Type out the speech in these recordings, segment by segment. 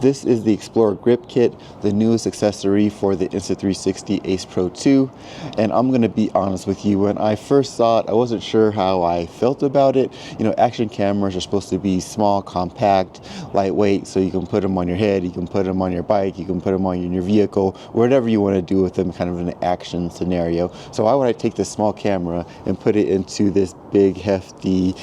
This is the Xplorer grip kit, the newest accessory for the Insta360 Ace Pro 2. And I'm going to be honest with you, when I first saw it, I wasn't sure how I felt about it. You know, action cameras are supposed to be small, compact, lightweight, so you can put them on your head, you can put them on your bike, you can put them on your vehicle, whatever you want to do with them, kind of an action scenario. So why would I take this small camera and put it into this big, hefty,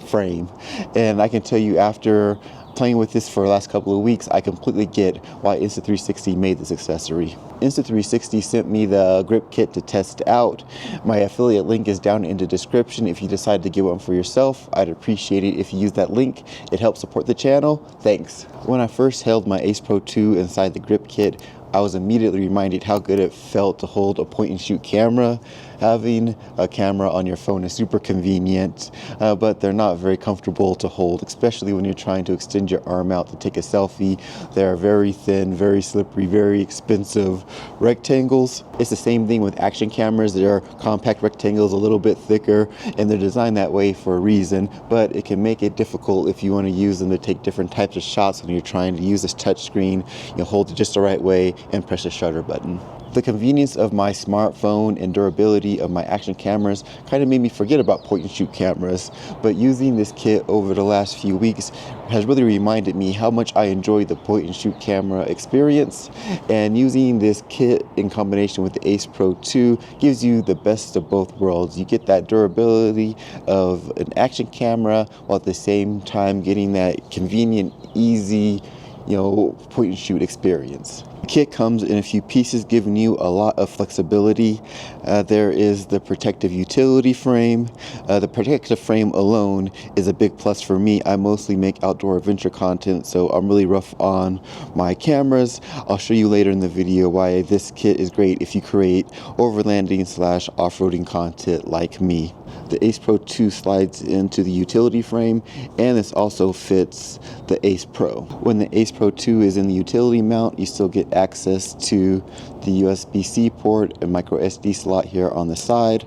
frame? And I can tell you, after playing with this for the last couple of weeks, I completely get why Insta360 made this accessory. Insta360 sent me the grip kit to test out. My affiliate link is down in the description. If you decide to get one for yourself, I'd appreciate it if you use that link. It helps support the channel. Thanks. When I first held my Ace Pro 2 inside the grip kit, I was immediately reminded how good it felt to hold a point and shoot camera. Having a camera on your phone is super convenient, but they're not very comfortable to hold, especially when you're trying to extend your arm out to take a selfie. They're very thin, very slippery, very expensive rectangles. It's the same thing with action cameras. They're compact rectangles, a little bit thicker, and they're designed that way for a reason, but it can make it difficult if you want to use them to take different types of shots when you're trying to use this touch screen. You hold it just the right way and press the shutter button. The convenience of my smartphone and durability of my action cameras kind of made me forget about point and shoot cameras, but using this kit over the last few weeks has really reminded me how much I enjoy the point and shoot camera experience. And using this kit in combination with the Ace Pro 2 gives you the best of both worlds. You get that durability of an action camera while at the same time getting that convenient, easy, point and shoot experience. The kit comes in a few pieces, giving you a lot of flexibility. There is the protective utility frame. The protective frame alone is a big plus for me. I mostly make outdoor adventure content, so I'm really rough on my cameras. I'll show you later in the video why this kit is great if you create overlanding / off-roading content like me. The Ace Pro 2 slides into the utility frame, and this also fits the Ace Pro. When the Ace Pro 2 is in the utility mount, you still get access to the USB-C port and micro SD slot here on the side.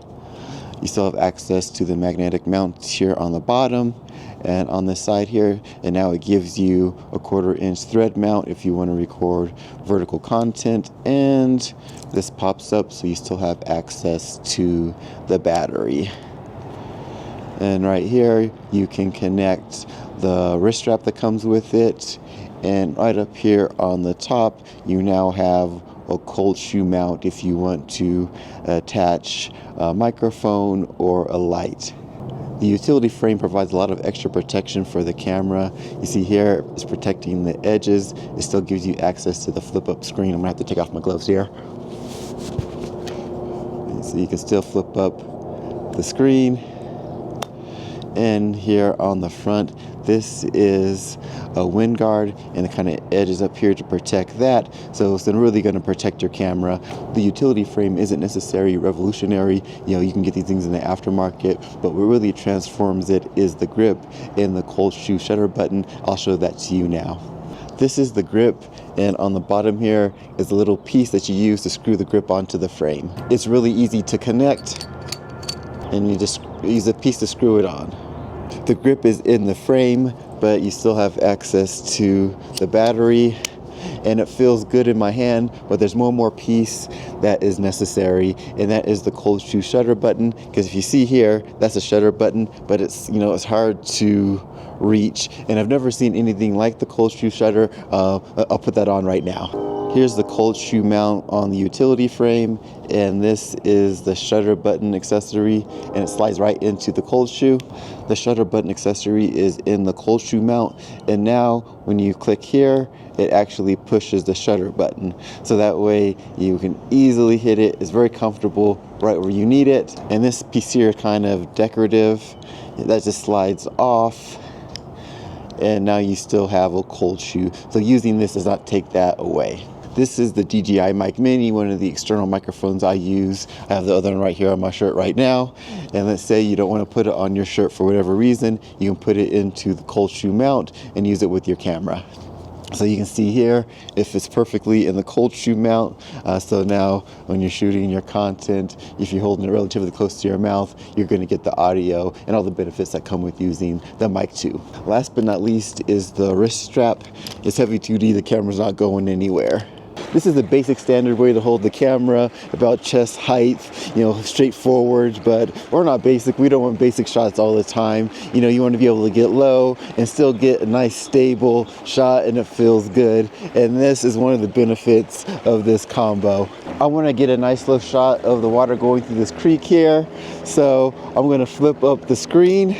You still have access to the magnetic mount here on the bottom and on the side here, and now it gives you a 1/4 inch thread mount if you want to record vertical content, and this pops up so you still have access to the battery. And right here you can connect the wrist strap that comes with it, and right up here on the top you now have a cold shoe mount if you want to attach a microphone or a light. The utility frame provides a lot of extra protection for the camera. You see here it's protecting the edges. It still gives you access to the flip up screen. I'm gonna have to take off my gloves here. And so you can still flip up the screen. And here on the front, this is a wind guard, and it kind of edges up here to protect that, so it's really going to protect your camera. The utility frame isn't necessarily revolutionary. You can get these things in the aftermarket, but what really transforms it is the grip and the cold shoe shutter button. I'll show that to you now. This is the grip, and on the bottom here is a little piece that you use to screw the grip onto the frame. It's really easy to connect, and you just use a piece to screw it on. The grip is in the frame, but you still have access to the battery, and it feels good in my hand, but there's one more piece that is necessary, and that is the cold shoe shutter button, because if you see here, that's a shutter button, but it's hard to reach, and I've never seen anything like the cold shoe shutter. I'll put that on right now. Here's the cold shoe mount on the utility frame, and this is the shutter button accessory, and it slides right into the cold shoe. The shutter button accessory is in the cold shoe mount, and now when you click here, it actually pushes the shutter button. So that way you can easily hit it. It's very comfortable right where you need it. And this piece here is kind of decorative. That just slides off. And now you still have a cold shoe. So using this does not take that away. This is the DJI Mic Mini, one of the external microphones I use. I have the other one right here on my shirt right now. And let's say you don't want to put it on your shirt for whatever reason, you can put it into the cold shoe mount and use it with your camera. So you can see here, it fits perfectly in the cold shoe mount. So now when you're shooting your content, if you're holding it relatively close to your mouth, you're going to get the audio and all the benefits that come with using the mic 2. Last but not least is the wrist strap. It's heavy duty, the camera's not going anywhere. This is the basic standard way to hold the camera, about chest height, straightforward, but we're not basic. We don't want basic shots all the time. You want to be able to get low and still get a nice stable shot, and it feels good. And this is one of the benefits of this combo. I want to get a nice low shot of the water going through this creek here. So I'm going to flip up the screen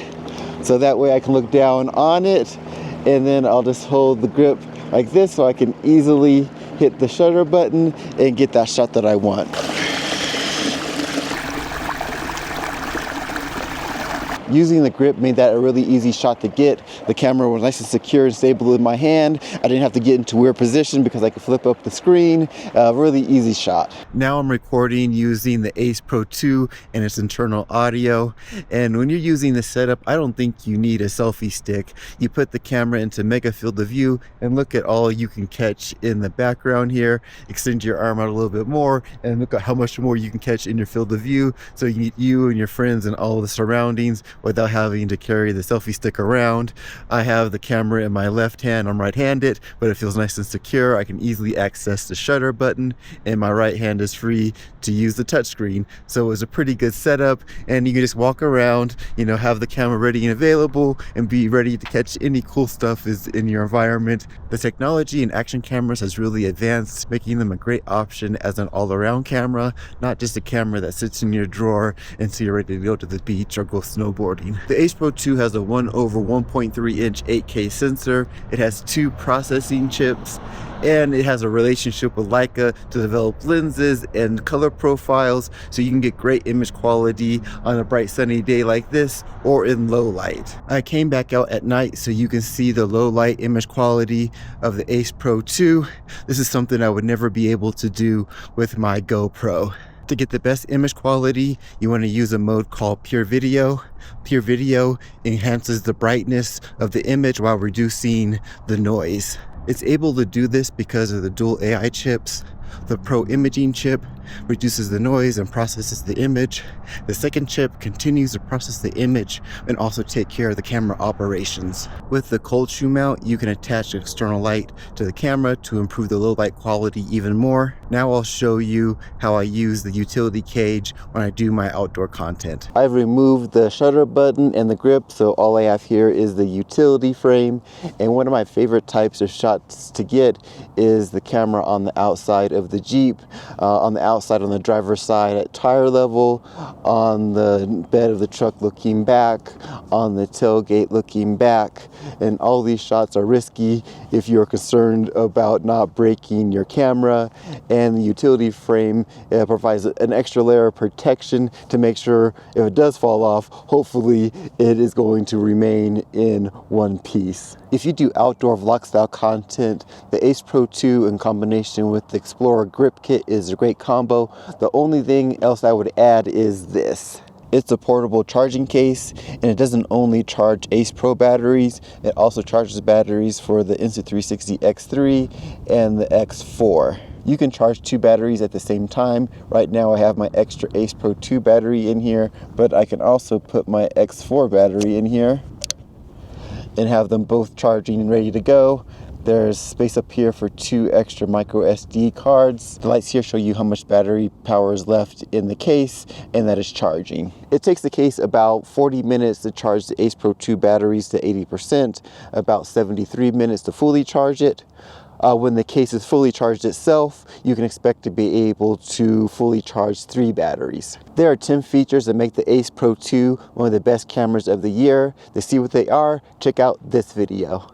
so that way I can look down on it, and then I'll just hold the grip like this so I can easily hit the shutter button and get that shot that I want. Using the grip made that a really easy shot to get. The camera was nice and secure and stable in my hand. I didn't have to get into a weird position because I could flip up the screen. Really easy shot. Now I'm recording using the Ace Pro 2 and its internal audio. And when you're using this setup, I don't think you need a selfie stick. You put the camera into mega field of view and look at all you can catch in the background here. Extend your arm out a little bit more and look at how much more you can catch in your field of view. So you get you and your friends and all the surroundings without having to carry the selfie stick around. I have the camera in my left hand. I'm right-handed, but it feels nice and secure. I can easily access the shutter button, and my right hand is free to use the touchscreen. So it was a pretty good setup, and you can just walk around, have the camera ready and available, and be ready to catch any cool stuff is in your environment. The technology in action cameras has really advanced, making them a great option as an all-around camera, not just a camera that sits in your drawer until you're ready to go to the beach or go snowboarding. The Ace Pro 2 has a 1/1.3-inch 8K sensor. It has 2 processing chips, and it has a relationship with Leica to develop lenses and color profiles, so you can get great image quality on a bright sunny day like this or in low light. I came back out at night so you can see the low light image quality of the Ace Pro 2. This is something I would never be able to do with my GoPro. To get the best image quality, you want to use a mode called Pure Video. Pure Video enhances the brightness of the image while reducing the noise. It's able to do this because of the dual AI chips. The Pro imaging chip reduces the noise and processes the image. The second chip continues to process the image and also take care of the camera operations. With the cold shoe mount, you can attach external light to the camera to improve the low light quality even more. Now I'll show you how I use the utility cage when I do my outdoor content. I've removed the shutter button and the grip, so all I have here is the utility frame. And one of my favorite types of shots to get is the camera on the outside of the Jeep, on the outside on the driver's side at tire level, on the bed of the truck looking back, on the tailgate looking back. And all these shots are risky if you're concerned about not breaking your camera, and the utility frame provides an extra layer of protection to make sure if it does fall off, hopefully it is going to remain in one piece. If you do outdoor vlog style content, the Ace Pro 2 in combination with the Xplorer grip kit is a great combo. The only thing else I would add is this. It's a portable charging case, and it doesn't only charge Ace Pro batteries, it also charges batteries for the Insta360 X3 and the X4. You can charge 2 batteries at the same time. Right now I have my extra Ace Pro 2 battery in here, but I can also put my X4 battery in here and have them both charging and ready to go. There's space up here for 2 extra micro SD cards. The lights here show you how much battery power is left in the case and that it's charging. It takes the case about 40 minutes to charge the Ace Pro 2 batteries to 80%, about 73 minutes to fully charge it. When the case is fully charged itself, you can expect to be able to fully charge 3 batteries. There are 10 features that make the Ace Pro 2 one of the best cameras of the year. To see what they are, check out this video.